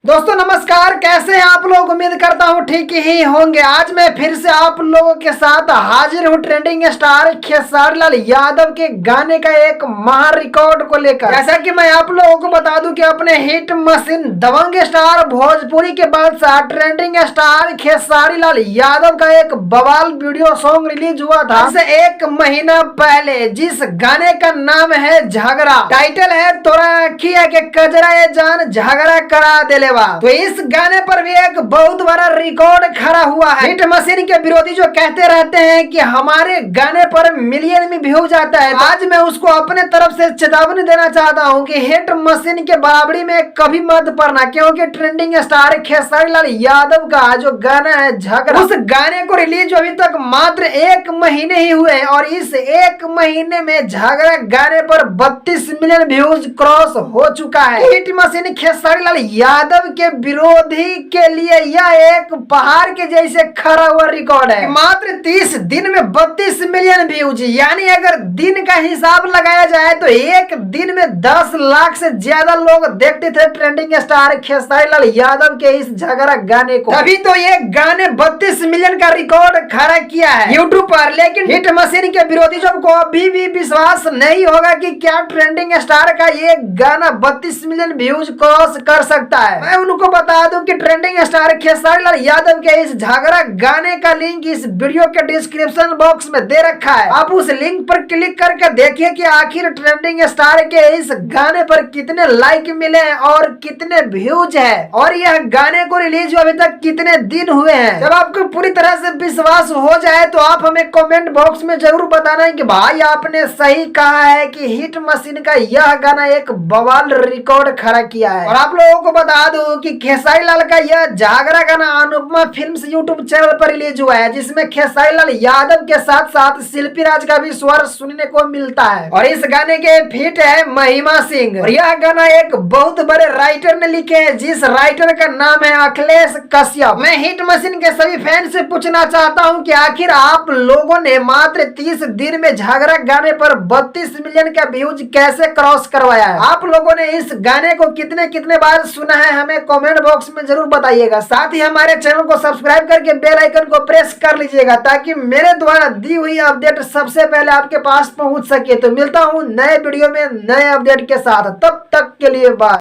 दोस्तों नमस्कार, कैसे हैं आप लोग। उम्मीद करता हूँ ठीक ही होंगे। आज मैं फिर से आप लोगों के साथ हाजिर हूँ ट्रेंडिंग स्टार खेसारी लाल यादव के गाने का एक महा रिकॉर्ड को लेकर। जैसा कि मैं आप लोगों को बता दूं कि अपने हिट मशीन दबंग स्टार भोजपुरी के बादशाह ट्रेंडिंग स्टार खेसारी लाल यादव का एक बवाल वीडियो सॉन्ग रिलीज हुआ था से एक महीना पहले, जिस गाने का नाम है झगड़ा। टाइटल है तोरा अखिया के कजरा ये जान झगड़ा करा देले। तो इस गाने पर भी एक बहुत बड़ा रिकॉर्ड खड़ा हुआ है। हिट मशीन के विरोधी जो कहते रहते हैं कि हमारे गाने पर मिलियन में व्यूज आता है, आज मैं उसको अपने तरफ से चेतावनी देना चाहता हूं कि हिट मशीन के बराबरी में कभी मत पड़ना, क्योंकि ट्रेंडिंग स्टार खेसारी लाल यादव का जो गाना है झगड़ा, उस गाने को रिलीज अभी तक मात्र एक महीने ही हुए हैं और इस एक महीने में झगड़ा गाने पर 32 मिलियन व्यूज क्रॉस हो चुका है। हिट मशीन खेसारी लाल यादव के विरोधी के लिए यह एक पहाड़ के जैसे खड़ा हुआ रिकॉर्ड है। मात्र 30 दिन में 32 मिलियन व्यूज, यानी अगर दिन का हिसाब लगाया जाए तो एक दिन में 10 लाख से ज्यादा लोग देखते थे ट्रेंडिंग स्टार खेसारी लाल यादव के इस झगड़ा गाने को। तभी तो ये गाने 32 मिलियन का रिकॉर्ड खड़ा किया है यूट्यूब पर। लेकिन हिट मशीन के विरोधी जो को अभी भी विश्वास नहीं होगा कि क्या ट्रेंडिंग स्टार का ये गाना 32 मिलियन व्यूज क्रॉस कर सकता है। मैं उनको बता दूं कि ट्रेंडिंग स्टार खेसारी लाल यादव के इस झगड़ा गाने का लिंक इस वीडियो के डिस्क्रिप्शन बॉक्स में दे रखा है। आप उस लिंक पर क्लिक करके देखिए कि आखिर ट्रेंडिंग स्टार के इस गाने पर कितने लाइक मिले हैं और कितने व्यूज है, और यह गाने को रिलीज अभी तक कितने दिन हुए हैं। जब आपको पूरी तरह से विश्वास हो जाए तो आप हमें कमेंट बॉक्स में जरूर बताना है कि भाई आपने सही कहा है कि हिट मशीन का यह गाना एक बवाल रिकॉर्ड खड़ा किया है। और आप लोगों को बता दूं कि खेसारी लाल का यह झगड़ा गाना अनुपमा फिल्म्स यूट्यूब चैनल पर रिलीज हुआ है, जिसमें खेसारी लाल यादव के साथ साथ शिल्पी राज का भी स्वर सुनने को मिलता है। और इस गाने के फीट है महिमा सिंह, और यह गाना एक बहुत बड़े राइटर ने लिखे हैं, जिस राइटर का नाम है अखिलेश कश्यप। मैं हिट मशीन के सभी फैन से पूछना चाहता हूँ कि आखिर आप लोगों ने मात्र 30 दिन में झगड़ा गाने पर 32 मिलियन का व्यूज कैसे क्रॉस करवाया है। आप लोगों ने इस गाने को कितने कितने बार सुना है हमें कमेंट बॉक्स में जरूर बताइएगा। साथ ही हमारे चैनल को सब्सक्राइब करके बेल आइकन को प्रेस कर लीजिएगा ताकि मेरे द्वारा दी हुई अपडेट सबसे पहले आपके पास पहुंच सके। तो मिलता हूं नए वीडियो में नए अपडेट के साथ, तब तक के लिए बाय।